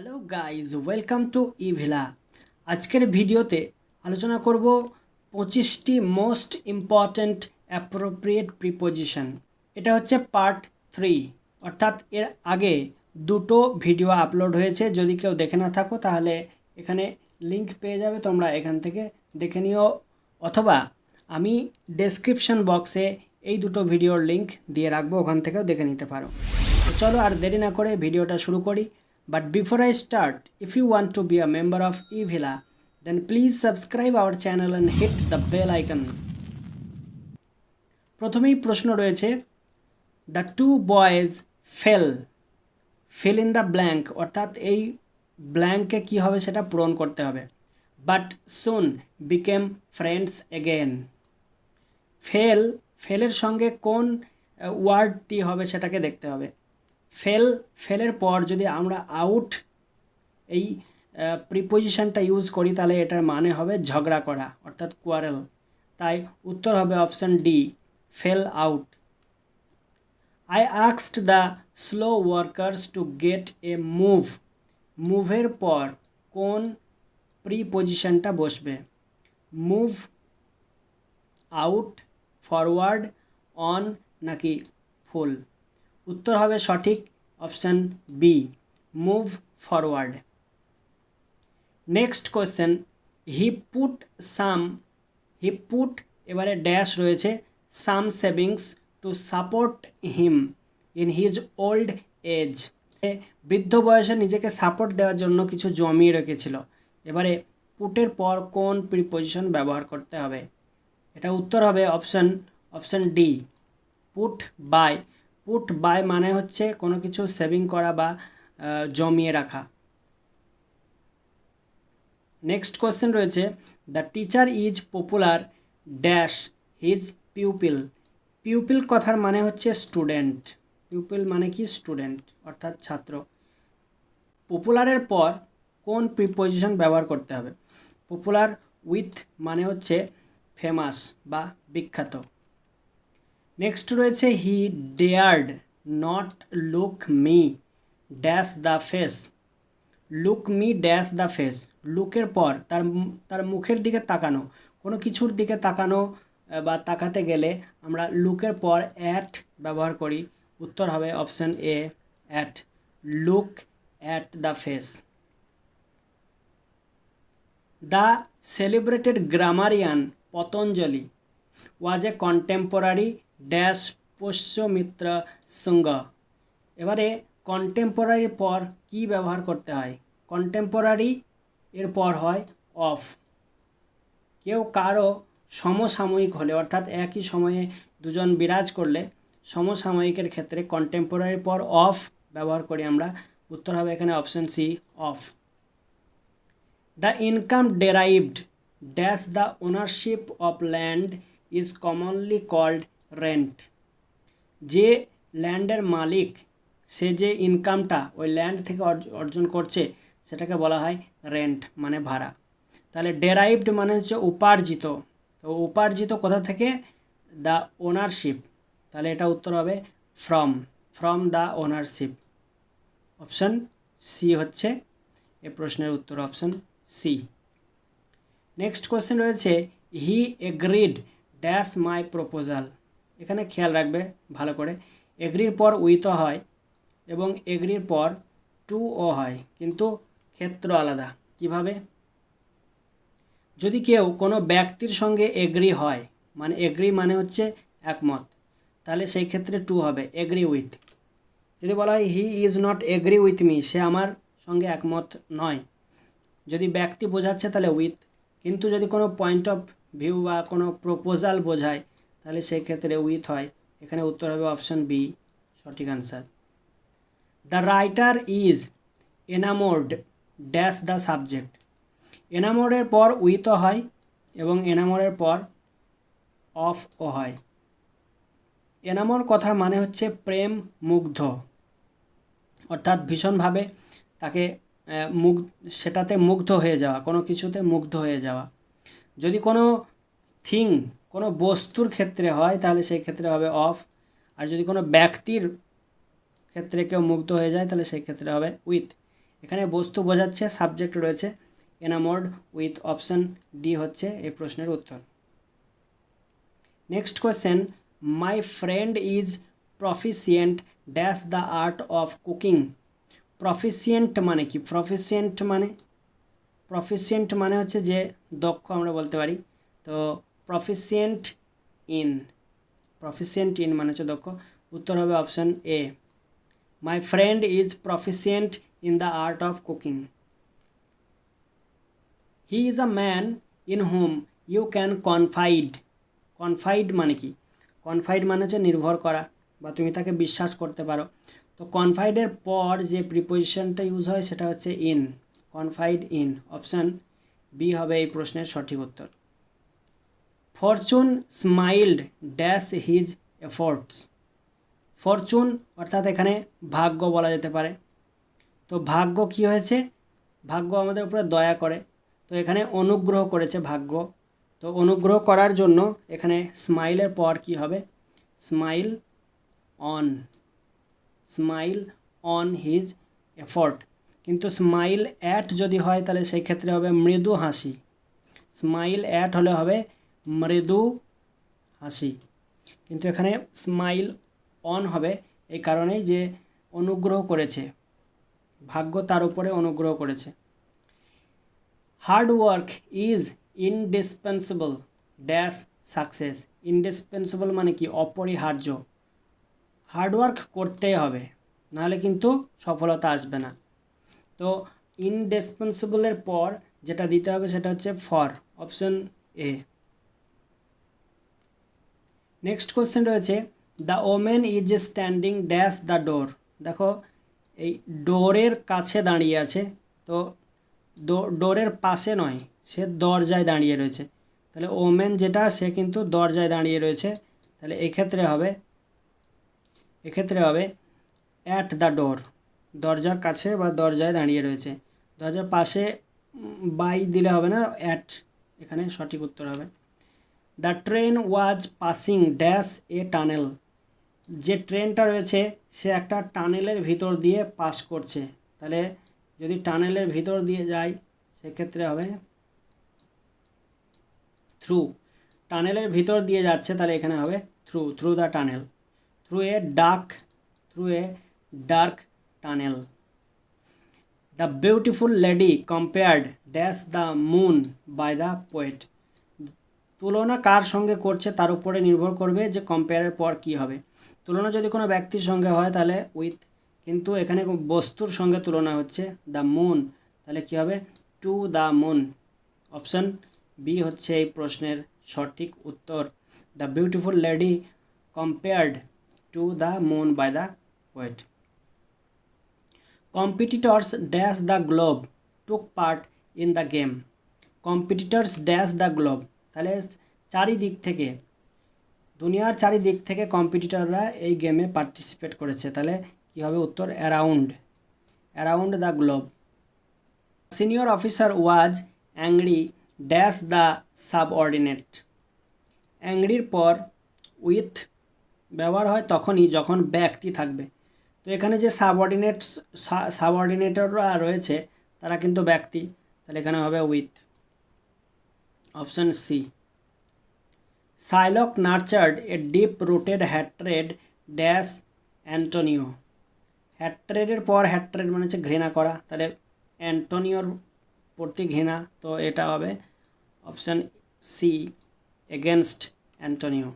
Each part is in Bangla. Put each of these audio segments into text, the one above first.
হ্যালো গাইজ, ওয়েলকাম টু ইভিলা। আজকের ভিডিওতে আলোচনা করব 25টি মোস্ট ইম্পর্ট্যান্ট অ্যাপ্রোপ্রিয়েট প্রিপোজিশন। এটা হচ্ছে পার্ট 3, অর্থাৎ এর আগে দুটো ভিডিও আপলোড হয়েছে। যদি কেউ দেখে না থাকো তাহলে এখানে লিংক পেয়ে যাবে, তোমরা এখান থেকে দেখে নিও, অথবা আমি ডেসক্রিপশন বক্সে এই দুটো ভিডিওর লিংক দিয়ে রাখবো, ওখান থেকেও দেখে নিতে পারো। তো চলো আর দেরি না করে ভিডিওটা শুরু করি। But before I start, if you want to be a member of eVilla, then please subscribe our channel and hit the bell icon. প্রথমেই প্রশ্ন রয়েছে, the two boys fill in the blank, অর্থাৎ এই ব্ল্যাঙ্কে কি হবে সেটা পূরণ করতে হবে। But soon became friends again. ফেলের সঙ্গে কোন ওয়ার্ডটি হবে সেটাকে দেখতে হবে। ফেলের পর যদি আমরা আউট এই প্রিপোজিশনটা ইউজ করি তাহলে এটার মানে হবে ঝগড়া করা, অর্থাৎ কোয়ারেল। তাই উত্তর হবে option D, fell out. I asked the slow workers to get a মুভের পর কোন প্রিপোজিশনটা বসবে? মুভ, আউট, ফরওয়ার্ড, অন নাকি ফুল? উত্তর হবে সঠিক option B, move forward. Next question, he put এবারে ড্যাশ রয়েছে, some savings to support him in his old age. বৃদ্ধ বয়সে নিজেকে সাপোর্ট দেওয়ার জন্য কিছু জমিয়ে রেখেছিল। এবারে পুটের পর কোন প্রিপোজিশন ব্যবহার করতে হবে? এটা উত্তর হবে অপশান ডি, পুট বাই মানে হচ্ছে কোনো কিছু সেভিং করা বা জমিয়ে রাখা। নেক্সট কোয়েশ্চেন রয়েছে, the teacher is popular dash his pupil কথার মানে হচ্ছে স্টুডেন্ট। পিউপিল মানে কি? স্টুডেন্ট অর্থাৎ ছাত্র। পপুলারের পর কোন প্রিপোজিশন ব্যবহার করতে হবে? পপুলার উইথ মানে হচ্ছে ফেমাস বা বিখ্যাত। নেক্সট রয়েছে, he dared not look me dash the face. Look me dash the face, লুকের পর তার মুখের দিকে তাকানো, কোনো কিছুর দিকে তাকানো বা তাকাতে গেলে আমরা লুকের পর অ্যাট ব্যবহার করি। উত্তর হবে option A, at, look at the face. The celebrated grammarian Patanjali was a contemporary dash Pushyamitra Shunga. এবারে কন্টেম্পোরারির পর কি ব্যবহার করতে হয়? কন্টেম্পোরারি এর পর হয় অফ। কেউ কারো সমসাময়িক হলে, অর্থাৎ একই সময়ে দুজন বিরাজ করলে সমসাময়িকের ক্ষেত্রে কন্টেম্পোরারির পর অফ ব্যবহার করি আমরা। উত্তর হবে এখানে option C, of. The income derived dash the ownership of land is commonly called rent. যে ল্যান্ডের মালিক, সে যে ইনকামটা ওই ল্যান্ড থেকে অর্জন করছে সেটাকে বলা হয় রেন্ট, মানে ভাড়া। তাহলে ডেরাইভড মানে হচ্ছে উপার্জিত। তো উপার্জিত কোথা থেকে? The ownership. তাহলে এটা উত্তর হবে from the ownership. Option C হচ্ছে এ প্রশ্নের উত্তর, অপশান সি। নেক্সট কোয়েশ্চেন রয়েছে, he agreed dash my proposal. এখানে খেয়াল রাখবে ভালো করে, এগ্রির পর উইথও হয় এবং এগ্রির পর টুও হয়, কিন্তু ক্ষেত্র আলাদা। কিভাবে? যদি কেউ কোনো ব্যক্তির সঙ্গে এগ্রি হয়, মানে এগ্রি মানে হচ্ছে একমত, তাহলে সেই ক্ষেত্রে টু হবে, এগ্রি উইথ। যদি বলা হয় he is not agree with me, সে আমার সঙ্গে একমত নয়, যদি ব্যক্তি বোঝাচ্ছে তাহলে উইথ। কিন্তু যদি কোনো পয়েন্ট অফ ভিউ বা কোনো প্রপোজাল বোঝায় তাহলে সেই ক্ষেত্রে উইথ হয়। এখানে উত্তর হবে অপশান বি, সঠিক answer. The writer is enamoured dash the subject. এনামোর্ডের পর উইথও হয় এবং এনামোরের পর অফও হয়। এনামোর কথার মানে হচ্ছে প্রেম মুগ্ধ, অর্থাৎ ভীষণভাবে তাকে সেটাতে মুগ্ধ হয়ে যাওয়া, কোনো কিছুতে মুগ্ধ হয়ে যাওয়া। যদি কোনো কোনো বস্তুর ক্ষেত্রে হয় তাহলে সেই ক্ষেত্রে হবে অফ, আর যদি কোনো ব্যক্তির ক্ষেত্রে কেউ মুগ্ধ হয়ে যায় তাহলে সেই ক্ষেত্রে হবে উইথ। এখানে বস্তু বোঝাচ্ছে, সাবজেক্ট রয়েছে এনামোর্ড উইথ, অপশান ডি হচ্ছে এই প্রশ্নের উত্তর। Next question, my friend is proficient dash the art of cooking. Proficient মানে কি? প্রফিসিয়েন্ট মানে হচ্ছে যে দক্ষ আমরা বলতে পারি। তো প্রফিসিয়েন্ট ইন মানে হচ্ছে দক্ষ। উত্তর হবে option A, my friend is proficient in the art of cooking. He is a man in whom you can confide. Confide মানে কি? কনফাইড মানে হচ্ছে নির্ভর করা বা তুমি তাকে বিশ্বাস করতে পারো। তো কনফাইডের পর যে প্রিপোজিশনটা ইউজ হয় সেটা হচ্ছে in, confide in. Option B হবে এই প্রশ্নের সঠিক উত্তর। Fortune smiled dash his efforts. Fortune অর্থাৎ এখানে ভাগ্য বলা যেতে পারে। তো ভাগ্য কি হয়েছে? ভাগ্য আমাদের উপরে দয়া করে, তো এখানে অনুগ্রহ করেছে ভাগ্য। তো অনুগ্রহ করার জন্য এখানে স্মাইলের পর কি হবে? Smile on his effort. কিন্তু স্মাইল অ্যাট যদি হয় তাহলে সেই ক্ষেত্রে হবে মৃদু হাসি। স্মাইল অ্যাট হলে হবে মৃদু হাসি, কিন্তু এখানে স্মাইল অন হবে এই কারণেই যে অনুগ্রহ করেছে, ভাগ্য তার উপরে অনুগ্রহ করেছে। Hard work is indispensable dash success. Indispensable মানে কি? অপরিহার্য। হার্ডওয়ার্ক করতেই হবে, নাহলে কিন্তু সফলতা আসবে না। তো ইনডিসপেন্সেবলের পর যেটা দিতে হবে সেটা হচ্ছে for, option A. Next question রয়েছে, the woman is standing dash the door. দেখো এই ডোরের কাছে দাঁড়িয়ে আছে, তো ডোরের পাশে নয়, সে দরজায় দাঁড়িয়ে রয়েছে। তাহলে ওমেন যেটা, সে কিন্তু দরজায় দাঁড়িয়ে রয়েছে। তাহলে এক্ষেত্রে হবে অ্যাট দ্য ডোর, দরজার কাছে বা দরজায় দাঁড়িয়ে রয়েছে। দরজার পাশে বাই দিলে হবে না, অ্যাট এখানে সঠিক উত্তর হবে। The train was passing dash a tunnel. যে ট্রেনটা রয়েছে সে একটা টানেলের ভিতর দিয়ে পাস করছে। তাহলে যদি টানেলের ভিতর দিয়ে যায় সেক্ষেত্রে হবে থ্রু। টানেলের ভিতর দিয়ে যাচ্ছে তাহলে এখানে হবে through the tunnel, through a dark tunnel. The beautiful lady compared dash the moon by the poet. তুলনা কার সঙ্গে করছে তার উপরে নির্ভর করবে যে কম্পেয়ারের পর কি হবে। তুলনা যদি কোনো ব্যক্তির সঙ্গে হয় তাহলে উইথ, কিন্তু এখানে বস্তুর সঙ্গে তুলনা হচ্ছে, দ্য মুন, তাহলে কি হবে? To the moon. Option B হচ্ছে এই প্রশ্নের সঠিক উত্তর। The beautiful lady compared to the moon by the poet. Competitors dash the globe took part in the game. Competitors dash the globe, তাহলে চারিদিক থেকে, দুনিয়ার চারিদিক থেকে কম্পিটিটররা এই গেমে পার্টিসিপেট করেছে। তাহলে কী হবে উত্তর? Around the globe. Senior officer was angry dash the subordinate. অ্যাংরির পর উইথ ব্যবহার হয় তখনই যখন ব্যক্তি থাকবে। তো এখানে যে সাবঅর্ডিনেটররা রয়েছে তারা কিন্তু ব্যক্তি, তাহলে এখানে হবে with, option C. Shylock nurtured a deep rooted hatred dash Antonio. হ্যাট্রেডের পর হ্যাট্রেড মানে হচ্ছে ঘৃণা করা, তাহলে অ্যান্টোনিওর প্রতি ঘৃণা, তো এটা হবে option C, against Antonio.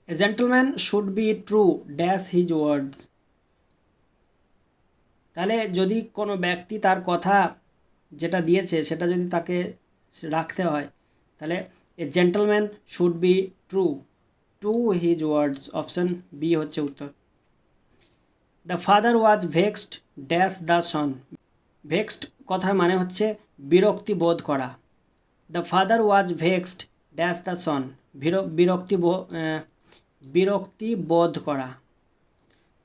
A gentleman should be true dash his words. তাহলে যদি কোনো ব্যক্তি তার কথা যেটা দিয়েছে সেটা যদি তাকে রাখতে হয় তাহলে a gentleman should be true to his words, option B হচ্ছে উত্তর। The father was vexed dash the son. Vexed কথার মানে হচ্ছে বিরক্তি বোধ করা। The father was vexed dash the son, বিরক্তি বোধ করা।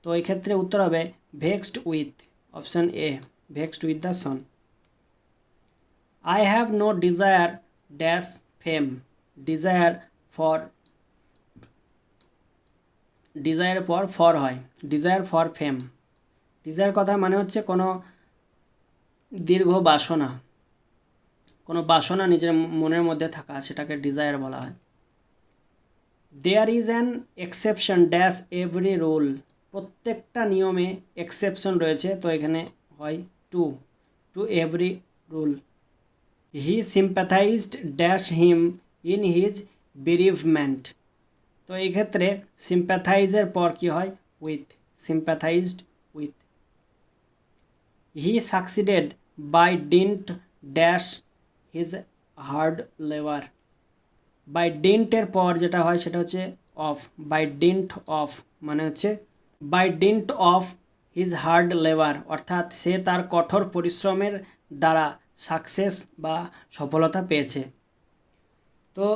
তো এই ক্ষেত্রে উত্তর হবে vexed with, option A, vexed with the son. I have no desire dash fame. Desire পর ফর হয়, ডিজায়ার ফর ফেম। ডিজায়ার কথা মানে হচ্ছে কোনো দীর্ঘ বাসনা, কোনো বাসনা নিজের মনের মধ্যে থাকা, সেটাকে ডিজায়ার বলা হয়। There is an exception dash every rule, প্রত্যেকটা নিয়মে এক্সেপশন রয়েছে, তো এখানে হয় to every rule. He sympathised dash him in his bereavement, তো এই ক্ষেত্রে সিম্প্যাথাইজের পর কি হয় with, sympathised with. He succeeded by dint dash his hard labour, by ডিন্টের পর যেটা হয় সেটা হচ্ছে অফ, বাই ডিন্ট অফ মানে হচ্ছে by dint of his hard labour, অর্থাৎ সে তার কঠোর পরিশ্রমের দ্বারা সাকসেস বা সফলতা পেয়েছে। তো